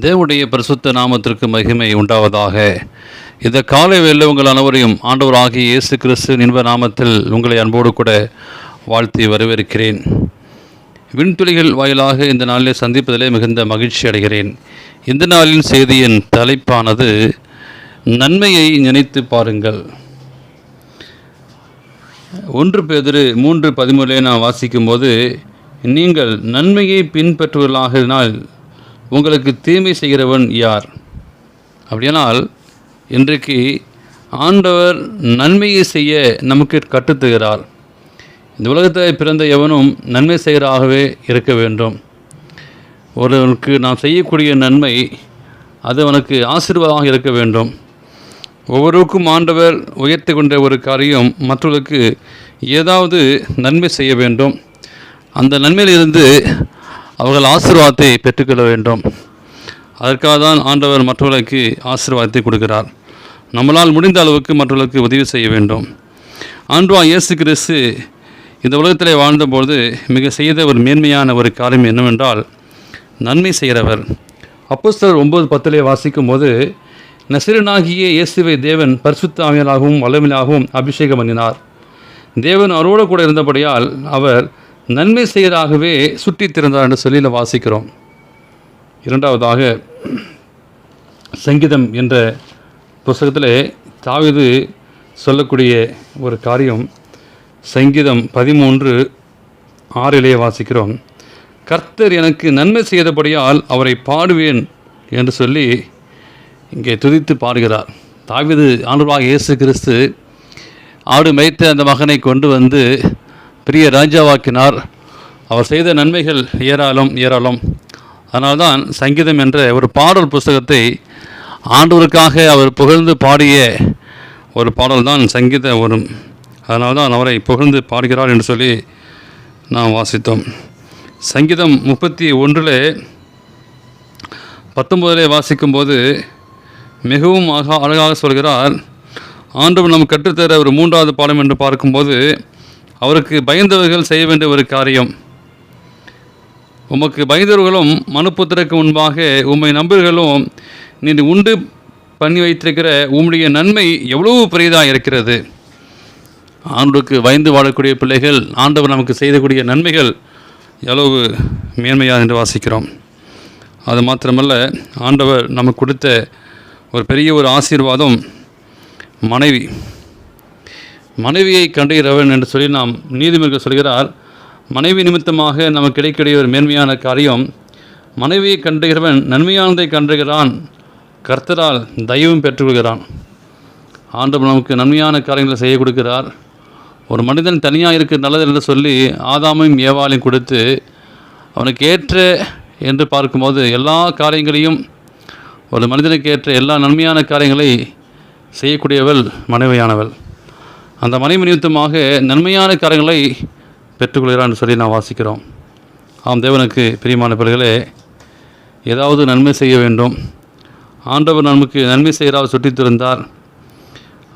தேவனுடைய பரிசுத்த நாமத்திற்கு மகிமை உண்டாவதாக. இந்த காலை வேளையில் உங்கள் அனைவரையும் ஆண்டவராகிய இயேசு கிறிஸ்துவின் இன்ப நாமத்தில் உங்களை அன்போடு கூட வாழ்த்தி வரவேற்கிறேன். விண்துளிகள் வாயிலாக இந்த நாளில் சந்திப்பதிலே மிகுந்த மகிழ்ச்சி அடைகிறேன். இந்த நாளின் செய்தியின் தலைப்பானது நன்மையை நினைத்து பாருங்கள். 1 பேதுரு 3:13 நான் வாசிக்கும்போது, நீங்கள் நன்மையை பின்பற்றுவர்களாகினால் உங்களுக்கு தீமை செய்கிறவன் யார்? அப்படியானால் இன்றைக்கு ஆண்டவர் நன்மையை செய்ய நமக்கு கற்றுத்தருகிறார். இந்த உலகத்தில் பிறந்த எவனும் நன்மை செய்கிறாகவே இருக்க வேண்டும். ஒருவனுக்கு நாம் செய்யக்கூடிய நன்மை அது அவனுக்கு ஆசீர்வாதமாக இருக்க வேண்டும். ஒவ்வொருவருக்கும் ஆண்டவர் உயர்த்தி கொண்ட ஒரு காரியம் மற்றவர்களுக்கு ஏதாவது நன்மை செய்ய வேண்டும். அந்த நன்மையிலிருந்து அவர்கள் ஆசீர்வாதத்தை பெற்றுக்கொள்ள வேண்டும். அதற்காக தான் ஆண்டவர் மற்றவர்களுக்கு ஆசீர்வாதத்தை கொடுக்கிறார். நம்மளால் முடிந்த அளவுக்கு மற்றவர்களுக்கு உதவி செய்ய வேண்டும். ஆண்டவராகிய இயேசு கிறிஸ்து இந்த உலகத்திலே வாழ்ந்தபோது மிக செய்த ஒரு மேன்மையான ஒரு காரியம் என்னவென்றால் நன்மை செய்கிறவர். அப்போஸ்தலர் 9:10 வாசிக்கும் போது, நசரேயனாகிய இயேசுவை தேவன் பரிசுத்த ஆவியாராகவும் வல்லமையாகவும் அபிஷேகம் பண்ணினார். தேவன் அவரோடு கூட இருந்தபடியால் அவர் நன்மை செய்வதாகவே சுற்றித் திறந்தார் என்று சொல்லி வாசிக்கிறோம். இரண்டாவதாக, சங்கீதம் என்ற புத்தகத்திலே தாவீது சொல்லக்கூடிய ஒரு காரியம், சங்கீதம் 13:6 வாசிக்கிறோம். கர்த்தர் எனக்கு நன்மை செய்தபடியால் அவரை பாடுவேன் என்று சொல்லி இங்கே துதித்து பாடுகிறார். தாவீது ஆண்டவராகிய இயேசு கிறிஸ்து ஆடு மேய்த்த அந்த மகனை கொண்டு வந்து பெரிய ராஜாவாக்கினார். அவர் செய்த நன்மைகள் ஏராளம். அதனால்தான் சங்கீதம் என்ற ஒரு பாடல் புஸ்தகத்தை ஆண்டவருக்காக அவர் புகழ்ந்து பாடிய ஒரு பாடல் தான் சங்கீதம் வரும். அதனால்தான் அவரை புகழ்ந்து பாடுகிறார் என்று சொல்லி நாம் வாசித்தோம். சங்கீதம் 31:19 வாசிக்கும்போது மிகவும் அழகாக சொல்கிறார். ஆண்டவர் நமக்கு கற்றுத்தர ஒரு 3வது பாடம் என்று பார்க்கும்போது, அவருக்கு பயந்தவர்கள் செய்ய வேண்டிய ஒரு காரியம். உமக்கு பயந்தவர்களும் மனுப்புத்திரக்கு முன்பாக உம்மை நம்பர்களும் நீ உண்டு பண்ணி வைத்திருக்கிற உம்முடைய நன்மை எவ்வளவு பெரியதாக இருக்கிறது. ஆண்டவருக்கு பயந்து வாழக்கூடிய பிள்ளைகள் ஆண்டவர் நமக்கு செய்யக்கூடிய நன்மைகள் எவ்வளவு மேன்மையாக என்று வாசிக்கிறோம். அது மாத்திரமல்ல, ஆண்டவர் நமக்கு கொடுத்த ஒரு பெரிய ஒரு ஆசீர்வாதம் மனைவியை கண்டுகிறவன் என்று சொல்லி நாம் நீதிமன்றம் சொல்கிறார். மனைவி நிமித்தமாக நமக்கு கிடைக்கக்கூடிய ஒரு மேன்மையான காரியம், மனைவியை கண்டுகிறவன் நன்மையானதை கண்டுகிறான், கர்த்தரால் தயவும் பெற்றுக்கொள்கிறான். ஆண்டவர் நமக்கு நன்மையான காரியங்களை செய்ய கொடுக்கிறார். ஒரு மனிதன் தனியாக இருக்க நல்லது என்று சொல்லி ஆதாமையும் ஏவாளையும் கொடுத்து அவனுக்கு ஏற்ற என்று பார்க்கும்போது எல்லா காரியங்களையும், ஒரு மனிதனுக்கு ஏற்ற எல்லா நன்மையான காரியங்களை செய்யக்கூடியவள் மனைவியானவள். அந்த மனைவி நிமித்தமாக நன்மையான காரியங்களை பெற்றுக்கொள்கிறார் என்று சொல்லி நாம் வாசிக்கிறோம். தேவனுக்கு பிரியமான பிள்ளைகளே, ஏதாவது நன்மை செய்ய வேண்டும். ஆண்டவர் நமக்கு நன்மை செய்கிறார் சுற்றித்திருந்தார்.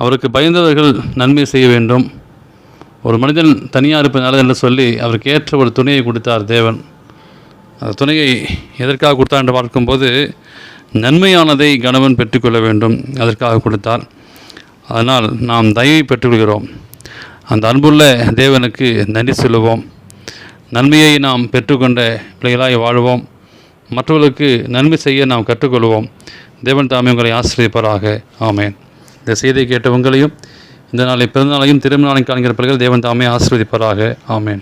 அவருக்கு பயந்தவர்கள் நன்மை செய்ய வேண்டும். ஒரு மனிதன் தனியாக இருப்பது நல்லது என்று சொல்லி அவருக்கு ஏற்ற ஒரு துணையை கொடுத்தார் தேவன். அந்த துணையை எதற்காக கொடுத்தார் என்று பார்க்கும்போது, நன்மையானதை கணவன் பெற்றுக்கொள்ள வேண்டும், அதற்காக கொடுத்தார். அதனால் நாம் தயவை பெற்றுக்கொள்கிறோம். அந்த அன்புள்ள தேவனுக்கு நன்றி சொல்லுவோம். நன்மையை நாம் பெற்றுக்கொண்ட பிள்ளைகளாய் வாழ்வோம். மற்றவர்களுக்கு நன்மை செய்ய நாம் கற்றுக்கொள்வோம். தேவன் தாமே உங்களை ஆசீர்வதிப்பாராக. ஆமேன். இந்த செய்தியை கேட்ட உங்களையும் இந்த நாளை பிறந்தநாளையும் திருமண நாளையும் காண்கிற பிள்ளைகள் தேவன் தாமே ஆசீர்வதிப்பாராக. ஆமேன்.